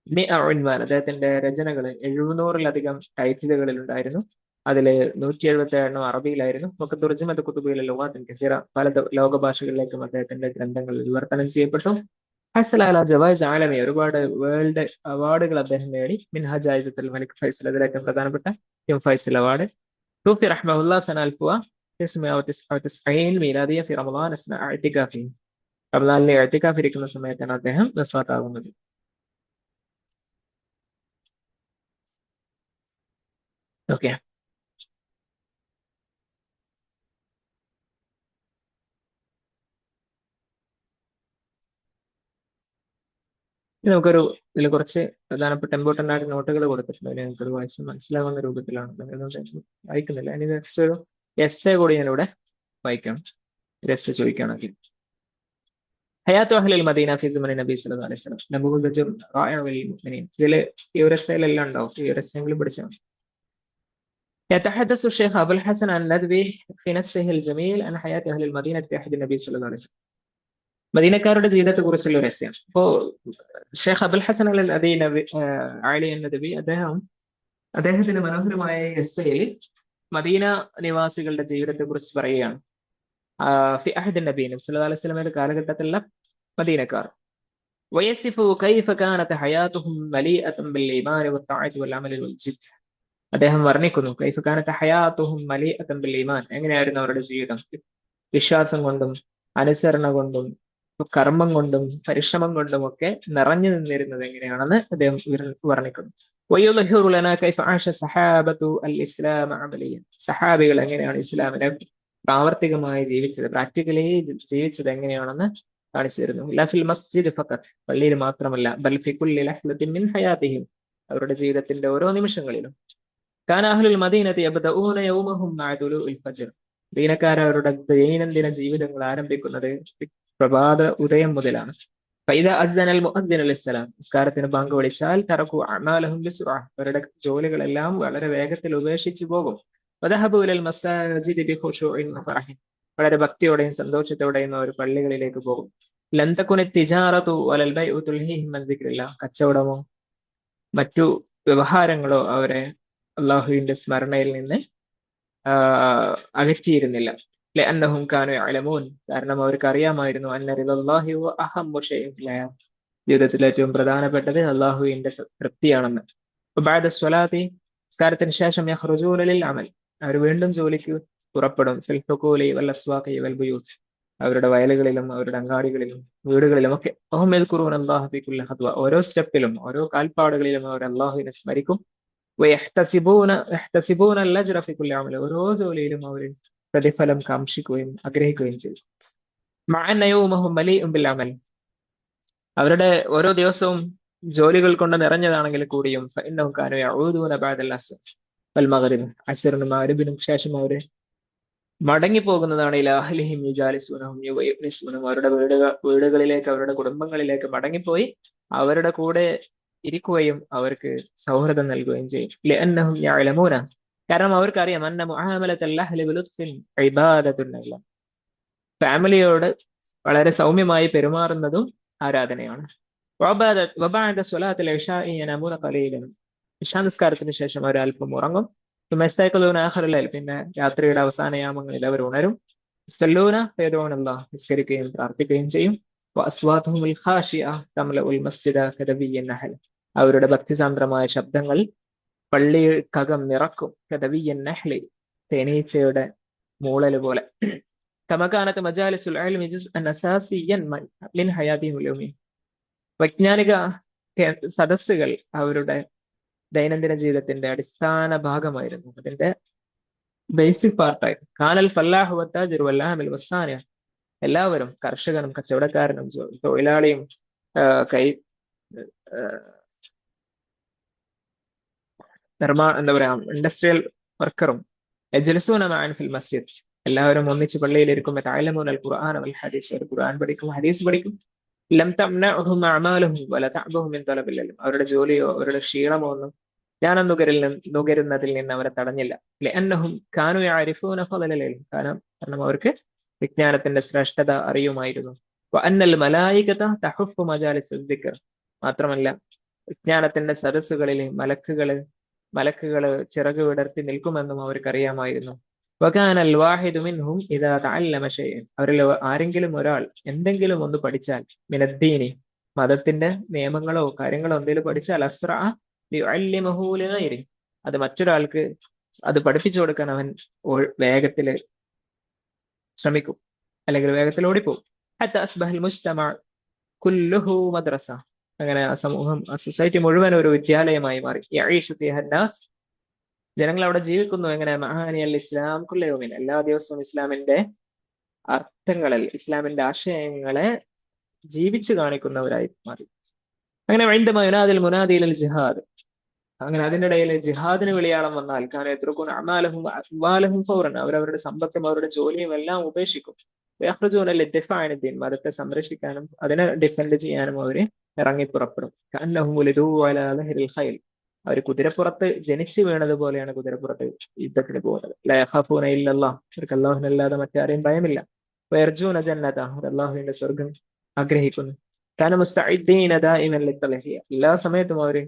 700 ഉൻവാൻ. അദ്ദേഹത്തിന്റെ രചനകൾ 700-ലധികം ടൈറ്റിലുകളിൽ ഉണ്ടായിരുന്നു. അതിൽ 177 അറബിയിലായിരുന്നു. ഒക്കെ തുർജമത്ത് കുതുബിലെ ലുഗാത്തിൻ കസീറ. പല ലോക ഭാഷകളിലേക്കും അദ്ദേഹത്തിന്റെ ഗ്രന്ഥങ്ങൾ വിവർത്തനം ചെയ്യപ്പെട്ടു. ഹസല അല ജവായിസ് ആലമി. ഒരുപാട് വേൾഡ് അവാർഡുകൾ അദ്ദേഹം നേടി. മിൻഹാ ജായിസത്തുൽ മലിക് ഫൈസൽ. അതിലേക്ക് പ്രധാനപ്പെട്ട കിങ് ഫൈസൽ അവാർഡ്. തൂഫി റഹ്മഹുല്ലാ സന 1999 മീലാദിയ ഫി റമളാൻ അസ്ന ഇഅ്തികാഫി. റമളാനിലെ ഇഅ്തികാഫ് ഇരിക്കുന്ന സമയത്താണ് അദ്ദേഹം വഫാത്താകുന്നത്. ഓക്കെ, നമുക്കൊരു ഇതിൽ കുറച്ച് പ്രധാനപ്പെട്ട ഇമ്പോർട്ടന്റ് ആയിട്ട് നോട്ടുകൾ കൊടുത്തിട്ടുണ്ട്. അതിന് നമുക്കൊരു വായിച്ച് മനസ്സിലാവുന്ന രൂപത്തിലാണ് വായിക്കുന്നില്ല. ഇനി നെക്സ്റ്റ് ഒരു എസ്സേ കൂടി ഞാനിവിടെ വായിക്കാം. ഒരു എസ്സേ ചോദിക്കുകയാണെങ്കിൽ ഹയാത്തു അഹ്ലിൽ മദീന ഫി സമനി നബി സല്ലല്ലാഹു അലൈഹി വസല്ലം നബൂദജുൻ റായിഉൽ മുഅ്മിനീൻ. ഇതിൽ ഈ ഒരു എസ്സേയിലെല്ലാം ഉണ്ടാവും. ഈ ഒരു എസ്സേങ്കിലും പഠിച്ചാൽ മതി. يتحدث الشيخ أبو الحسن الندوي في نصه الجميل عن حياة أهل المدينة في عهد النبي صلى الله عليه وسلم. മദീനക്കാരുടെ ജീവിതത്തെ കുറിച്ചുള്ള ഒരു എസ്സേയാണ്. അപ്പോ ഷെയ്ഖ് അബുൽ ഹസൻ അൽ അലി നദവി അദ്ദേഹത്തിന്റെ മനോഹരമായ എസ്സേയിൽ മദീന നിവാസികളുടെ ജീവിതത്തെ കുറിച്ച് പറയുകയാണ്. ഫി അഹദ് നബി സല്ലല്ലാഹു അലൈഹി വസല്ലമയുടെ കാലഘട്ടത്തിലുള്ള മദീനക്കാർ. വയസിഫു കൈഫ കാനത് ഹയാതുഹും മലീഅതൻ ബിൽ ഈമാൻ വത്തഅഅത്ത് വൽ അമൽ വൽ ജിദ്ദ്. അദ്ദേഹം വർണ്ണിക്കുന്നു കൈഫ കാനത് ഹയാതുഹും മലീഅതൻ ബിൽ ഈമാൻ. എങ്ങനെയായിരുന്നു അവരുടെ ജീവിതം? വിശ്വാസം കൊണ്ടും അനുസരണ കൊണ്ടും കർമ്മം കൊണ്ടും പരിശ്രമം കൊണ്ടും ഒക്കെ നിറഞ്ഞു നിന്നിരുന്നത് എങ്ങനെയാണെന്ന് അദ്ദേഹം വർണ്ണിക്കുന്നു. സഹാബികൾ എങ്ങനെയാണ് ഇസ്ലാമിനെ പ്രാവർത്തികമായി ജീവിച്ചത്, പ്രാക്ടിക്കലി ജീവിച്ചത് എങ്ങനെയാണെന്ന് കാണിച്ചു തരുന്നു. ലഫിൽ മസ്ജിദ് ഫഖത്ത്. പള്ളിയിൽ മാത്രമല്ല, ബൽ ഫി കുല്ലി ലഹ്ലത്തിൻ മിൻ ഹയാതിഹിം. അവരുടെ ജീവിതത്തിന്റെ ഓരോ നിമിഷങ്ങളിലും. കാന അഹ്ലുൽ മദീനത്തി യബ്ദഊന യൗമഹും മഅ തുലൂഇൽ ഫജ്ർ. ദീനക്കാർ അവരുടെ ദൈനംദിന ജീവിതങ്ങൾ ആരംഭിക്കുന്നത് പ്രഭാത ഉദയം മുതലാണ്. ഫൈദ അദ്ദനൽ മുഅദ്ദിനു ലിസ്സലാം. നിസ്കാരത്തിന് ബാങ്ക് വിളിച്ചാൽ തറകു അഅമാലഹും ബിസ്റഅ. അവരുടെ ജോലികളെല്ലാം വളരെ വേഗത്തിൽ ഉപേക്ഷിച്ചു പോകും. വദഹബു ഇലൽ മസാജിദി ബിഖുശൂഇൻ വഫറഹിൻ. വളരെ ഭക്തിയോടെയും സന്തോഷത്തോടെയും അവർ പള്ളികളിലേക്ക് പോകും. ലൻ തകുനി തിജാറതു വലൽ ബൈഉ തുൽഹിഹിം അൻ ദിക്രില്ലാഹ്. കച്ചവടമോ മറ്റു വ്യവഹാരങ്ങളോ അവരെ അല്ലാഹുവിന്റെ സ്മരണയിൽ നിന്ന് അകറ്റിയിരുന്നില്ല. ലഅന്നഹും കാനൂ യഅലമൂൻ. കാരണം അവർക്ക് അറിയാമായിരുന്നു അന്ന റിളല്ലാഹി ഹുവ അഹമ്മു ശൈഇൻ ഫിൽ ഹയാത്ത്. ജീവിതത്തിൽ ഏറ്റവും പ്രധാനപ്പെട്ടത് അല്ലാഹുവിന്റെ തൃപ്തിയാണെന്ന്. ബഅദ സ്വലാത്തി. നിസ്കാരത്തിന് ശേഷം യഖ്റുജൂന ലിൽ അമൽ. അവർ വീണ്ടും ജോലിക്ക് പുറപ്പെടും. ഫിൽ ഹുഖൂലി വൽ അസ്വാഖി വൽ ബുയൂത്ത്. അവരുടെ വയലുകളിലും അവരുടെ അങ്ങാടികളിലും വീടുകളിലും ഒക്കെ. വഹും യദ്കുറൂന അല്ലാഹ ഫി കുല്ലി ഖത്വ. ഓരോ സ്റ്റെപ്പിലും ഓരോ കാൽപ്പാടുകളിലും അവർ അല്ലാഹുവിനെ സ്മരിക്കും. വയഹ്തസിബൂന അൽ-അജ്റ ഫി കുല്ലി അമൽ. ഓരോ ജോലിയിലും അവർ പ്രതിഫലം കാക്ഷിക്കുകയും ആഗ്രഹിക്കുകയും ചെയ്തു. മഅന്ന യൗമഹും മലീഉൻ ബിൽ അമൽ. അവരുടെ ഓരോ ദിവസവും ജോലികൾ കൊണ്ട് നിറഞ്ഞതാണെങ്കിൽ കൂടിയും ഫഇന്നഹും കാനൂ യഊദൂന ബഅദൽ അസ്ർ വൽ മഗ്രിബ്. അസ്റിനും മഗ്രിബിനും ശേഷം അവർ മടങ്ങിപ്പോകുന്നതാണ്. ഇലാ അഹ്ലിഹിം യുജാലിസൂനഹും യുവയനിസൂനഹും. അവരുടെ വീടുകളിലേക്ക് അവരുടെ കുടുംബങ്ങളിലേക്ക് മടങ്ങിപ്പോയി അവരുടെ കൂടെ ഇരിക്കുകയും അവർക്ക് സൗഹൃദം നൽകുകയും ചെയ്യും. ലഅന്നഹും യഅലമൂന. കാരണം അവർക്കറിയാം അന്ന മുആമലത്തുൽ അഹ്ലി ബിലുത്ഫിൻ ഇബാദത്തുൻ ലില്ലാഹ്. ഫാമിലിയോട് വളരെ സൗമ്യമായി പെരുമാറുന്നതും ആരാധനയാണ്. വബഅദ സ്വലാത്തിൽ ഇശാഇ യനമൂന ഖലീലൻ. ഇശാ നിസ്കാരത്തിന് ശേഷം അവർ അല്പം ഉറങ്ങും. യസ്തൈഖിലൂന ആഖിറൽ ലൈൽ. പിന്നെ രാത്രിയുടെ അവസാന യാമങ്ങളിൽ അവർ ഉണരും. യസല്ലൂന ഫയദഊന അല്ലാഹ്. നിസ്കരിക്കുകയും പ്രാർത്ഥിക്കുകയും ചെയ്യും. വഅസ്വാതുഹുൽ ഖാശിഅ തംലഉൽ മസ്ജിദ കദവിയ്യൻ നഹൽ. അവരുടെ ഭക്തിസാന്ദ്രമായ ശബ്ദങ്ങൾ പള്ളിക്കകം നിറക്കും. കദവിയ്യൻ നഹ്ലി, തേനീച്ചയുടെ മൂളൽ പോലെ. കമാ കാനത്ത് മജാലിസുൽ ഇൽമി ജുസ്അൻ അസാസിയ്യൻ മിൻ ഹയാതിഹിം യൗമി. വൈജ്ഞാനിക സദസ്സുകൾ അവരുടെ ദൈനംദിന ജീവിതത്തിന്റെ അടിസ്ഥാന ഭാഗമായിരുന്നു, അതിന്റെ ബേസിക് പാർട്ടായിരുന്നു. കാനൽ ഫല്ലാഹു വത്താജിറു വല്ലാമിൽ വസ്സാനിയ. എല്ലാവരും, കർഷകനും കച്ചവടക്കാരനും തൊഴിലാളിയും കൈ എന്താ പറയാ ഇൻഡസ്ട്രിയൽ വർക്കറും യജ്ലിസൂന മഅൻ ഫിൽ മസ്ജിദ്. എല്ലാവരും ഒന്നിച്ച് പള്ളിയിൽ ഇരിക്കും. യതഅല്ലമൂന അൽ ഖുർആന വൽ ഹദീസ്. അവർ ഖുർആൻ പഠിക്കും, ഹദീസ് പഠിക്കും. ലം തംനഉഹും അഅമാലുഹും വല തഅബുഹും മിൻ തലബിൽ ഇൽം. അവരുടെ ജോലിയോ അവരുടെ ക്ഷീണമോ ഒന്നും ജ്ഞാനം നുകരുന്നതിൽ നിന്ന് അവരെ തടഞ്ഞില്ല. ലഅന്നഹും കാനൂ യഅരിഫൂന ഫളലൽ ഇൽം. കാരണം അവർക്ക് വിജ്ഞാനത്തിന്റെ ശ്രേഷ്ഠത അറിയുമായിരുന്നു. വഅന്നൽ മലായികത തഹുഫു മജാലിസ് ദിക്ർ. മാത്രമല്ല, വിജ്ഞാനത്തിന്റെ സദസ്സുകളിൽ മലക്കുകള് ചിറക് വിടർത്തി നിൽക്കുമെന്നും അവർക്കറിയാമായിരുന്നു. വകാനൽ വാഹിദു മിൻഹും ഇദാ തഅല്ലമ ശൈഅൻ. അവരിൽ ആരെങ്കിലും ഒരാൾ എന്തെങ്കിലും ഒന്ന് പഠിച്ചാൽ, മിനദ്ദീനി, മതത്തിന്റെ നിയമങ്ങളോ കാര്യങ്ങളോ എന്തെങ്കിലും പഠിച്ചാൽ, അസ്റഅ ലിയുഅല്ലിമഹു ലിഗൈരി, അത് മറ്റൊരാൾക്ക് അത് പഠിപ്പിച്ചു കൊടുക്കാൻ അവൻ വേഗത്തിൽ ശ്രമിക്കും, അല്ലെങ്കിൽ വേഗത്തിൽ ഓടിപ്പോകും. ഹത്ത അസ്ബഹൽ മുജ്തമഅ കുല്ലുഹു മദ്രസ. അങ്ങനെ ആ സമൂഹം, ആ സൊസൈറ്റി മുഴുവൻ ഒരു വിദ്യാലയമായി മാറി. യഈശു ഫീഹ അന്നാസ്. ജനങ്ങൾ അവിടെ ജീവിക്കുന്നു എങ്ങനെ? മഹാനി അൽ ഇസ്ലാം കുല്ല യൗമിൻ. എല്ലാ ദിവസവും ഇസ്ലാമിന്റെ അർത്ഥങ്ങളിൽ, ഇസ്ലാമിന്റെ ആശയങ്ങളെ ജീവിച്ചു കാണിക്കുന്നവരായി മാറി. അങ്ങനെ വൈന്ദമ യുനാദിൽ മുനാദിൽ ജിഹാദ്. അങ്ങനെ അതിനിടയിൽ ജിഹാദിന് വിളിയാളം വന്നാൽ കാനയത്രുകൂന അഅമാലഹും അഅ്വാലഹും ഫൗറൻ. അവരവരുടെ സമ്പത്തും അവരുടെ ജോലിയും എല്ലാം ഉപേക്ഷിക്കും. വയഖ്റുജൂന ലിദ്ദിഫാ അനിദ്ദീൻ. മതത്തെ സംരക്ഷിക്കാനും അതിനെ ഡിഫെൻഡ് ചെയ്യാനും അവര് ഇറങ്ങി പുറപ്പെടും. കഅന്നഹും ഉലിദൂ അലാ ദഹ്രിൽ ഖൈൽ. അവർ കുതിരപ്പുറത്ത് ജനിച്ചു വീണതുപോലെയാണ് കുതിരപ്പുറത്ത് യുദ്ധത്തിന് പോകുന്നത്. ലാ യഖാഫൂന ഇല്ലല്ലാഹ്. അവർക്ക് അല്ലാഹുവിനല്ലാതെ മറ്റാരെയും ഭയമില്ല. വയർജൂന ജന്നത. അവർ അല്ലാഹുവിന്റെ സ്വർഗം ആഗ്രഹിക്കുന്നു. കാന മുസ്തഇദ്ദീന ദായിമൻ ലിത്തലഹിയ. എല്ലാ സമയത്തും അവർ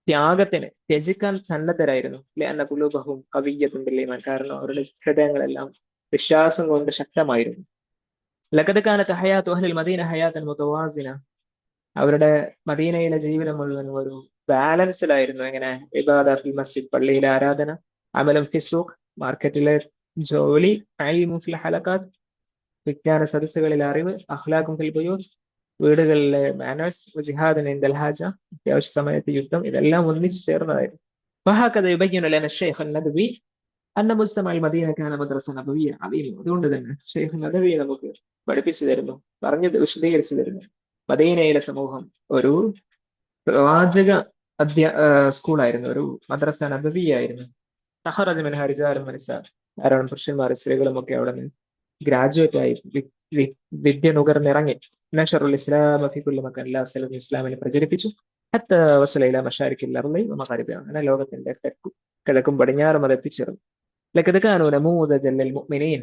ത്യാഗത്തിന്, ത്യജിക്കാൻ സന്നദ്ധരായിരുന്നു. ലഅന്ന ഖുലൂബഹും ഖവിയ്യത്തുൻ ബിൽ ഈമാൻ. കാരണം അവരുടെ ഹൃദയങ്ങളെല്ലാം വിശ്വാസം കൊണ്ട് ശക്തമായിരുന്നു. ലഖദ് കാനത്ത് ഹയാത്തു അഹ്ലിൽ മദീന ഹയാത്തൻ മുതവാസിന. അവരുടെ മദീനയിലെ ജീവിതം മുഴുവൻ ഒരു ബാലൻസിലായിരുന്നു. എങ്ങനെ? ഇബാദ ഫിൽ മസ്ജിദ്, പള്ളിയിലെ ആരാധന, അമലം ഫി സൂഖ്, മാർക്കറ്റിലെ ജോലി, ഇൽമു ഫിൽ ഹലഖാത്ത്, വിജ്ഞാന സദസ്സുകളിലെ അറിവ്, അഖ്ലാഖും ഫിൽ ബുയൂത്ത്, വീടുകളിലെ മാനേഴ്സ്, ജിഹാദിൻ ഇൻദൽ ഹാജ, അത്യാവശ്യ സമയത്ത് യുദ്ധം, ഇതെല്ലാം ഒന്നിച്ചു ചേർന്നതായിരുന്നു. വഹകദ യുബയ്യിനു ലനാ ശൈഖ് അൻ-നദവി അന്ന മുജ്തമഅൽ മദീന കാന മദ്രസ നബവിയ്യ അദീം. അതുകൊണ്ട് തന്നെ ശൈഖ് നദവി നമുക്ക് പഠിപ്പിച്ചു തരുന്നു, വിശദീകരിച്ചു തരുന്നു, മദീനയിലെ സമൂഹം ഒരു പ്രവാചക സ്കൂളായിരുന്നു, ഒരു മദ്രസ നബവിയായിരുന്നു. തഖറജ മിൻഹാ റിജാലുൻ വനിസാ. ധാരാളം പുരുഷന്മാരും സ്ത്രീകളും ഒക്കെ അവിടെ നിന്ന് ഗ്രാജുവേറ്റ് ആയി വിദ്യ നുകർന്നിറങ്ങി. നശറുൽ ഇസ്ലാം ഫി കുല്ലി മക്കാൻ. എല്ലാ സ്ഥലത്തും ഇസ്ലാമിനെ പ്രചരിപ്പിച്ചു. ഹത്ത വസല ഇലാ മശാരിക്കിൽ അർളി വമഗാരിബിഹ. അങ്ങനെ ലോകത്തിന്റെ കിഴക്കും പടിഞ്ഞാറും അത് എത്തിച്ചേർന്നു. ലഖദ് കാനൂ നമൂദജൻ ലിൽ മുഅ്മിനീൻ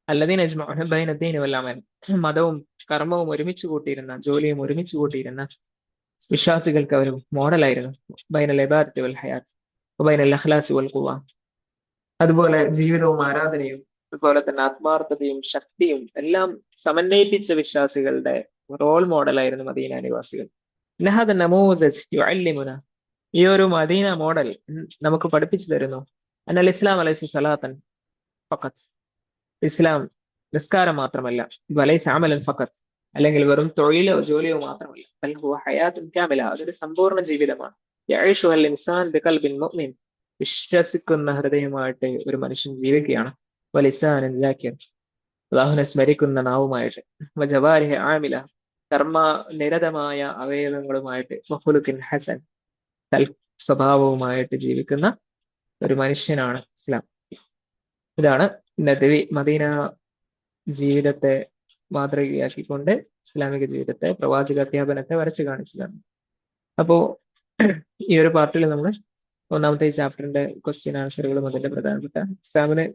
അല്ലദീന യജ്മഊന ബൈന അദ്ദീനി വൽ അമൽ. മതവും കർമ്മവും ഒരുമിച്ച് കൂട്ടിയിരുന്ന, ജോലിയും ഒരുമിച്ച് കൂട്ടിയിരുന്ന വിശ്വാസികൾക്ക് അവർ മോഡലായിരുന്നു. ബൈനൽ ഇബാദത്തി വൽ ഹയാത്ത് വബൈനൽ അഖ്ലാസി വൽ ഖുവ. അതുപോലെ ജീവിതവും ആരാധനയും അതുപോലെ തന്നെ ആത്മാർത്ഥതയും ശക്തിയും എല്ലാം സമന്വയിപ്പിച്ച വിശ്വാസികളുടെ റോൾ മോഡലായിരുന്നു മദീന നിവാസികൾ. നഹദ നമൂദജ് യുഅല്ലിമുന. ഈ ഒരു മദീന മോഡൽ നമുക്ക് പഠിപ്പിച്ചു തരുന്നു അന്നൽ ഇസ്ലാം അലൈസ സലാത്തൻ ഫഖത്ത്. ഇസ്ലാം നിസ്കാരം മാത്രമല്ല, വലൈസ അമലൻ ഫഖത്ത്, അല്ലെങ്കിൽ വെറും തൊഴിലോ ജോലിയോ മാത്രമല്ല, ബൽ ഹുവ ഹയാത്തുൻ കാമില. അതൊരു സമ്പൂർണ്ണ ജീവിതമാണ്. യഈഷുൽ ഇൻസാൻ ബിഖൽബിൻ മുഅ്മിൻ. വിശ്വസിക്കുന്ന ഹൃദയമായിട്ട് ഒരു മനുഷ്യൻ ജീവിക്കുകയാണ്. വലിസാനൻ ദാകിർ. അല്ലാഹുവിനെ സ്മരിക്കുന്ന നാവുമായിട്ട്. വജവാരിഹ ആമില. കർമ്മ നിരതമായ അവയവങ്ങളുമായിട്ട്. വഖുലുഖിൻ ഹസൻ. സൽ സ്വഭാവവുമായിട്ട് ജീവിക്കുന്ന ഒരു മനുഷ്യനാണ് ഇസ്ലാം. ഇതാണ് നദവി മദീന ജീവിതത്തെ മാതൃകയാക്കിക്കൊണ്ട് ഇസ്ലാമിക ജീവിതത്തെ, പ്രവാചക അധ്യാപനത്തെ വരച്ചു കാണിച്ചതാണ്. അപ്പോ ഈ ഒരു പാർട്ടിൽ നമ്മൾ ഒന്നാമത്തെ ഈ ചാപ്റ്ററിന്റെ ക്വസ്റ്റ്യൻ ആൻസറുകളും അതിന്റെ പ്രധാനപ്പെട്ട എക്സാമിന്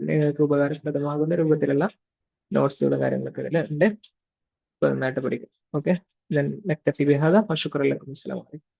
നിങ്ങൾക്ക് ഉപകാരപ്രദമാകുന്ന രൂപത്തിലുള്ള നോട്ട്സുകളും കാര്യങ്ങളൊക്കെ ഇതിൽ ഉണ്ട്. നന്നായിട്ട് പഠിക്കും. ഓക്കെ, നക്തഫി ബിഹാദ വശുക്റൻ ലക്കും. അസ്സലാമു അലൈക്കും.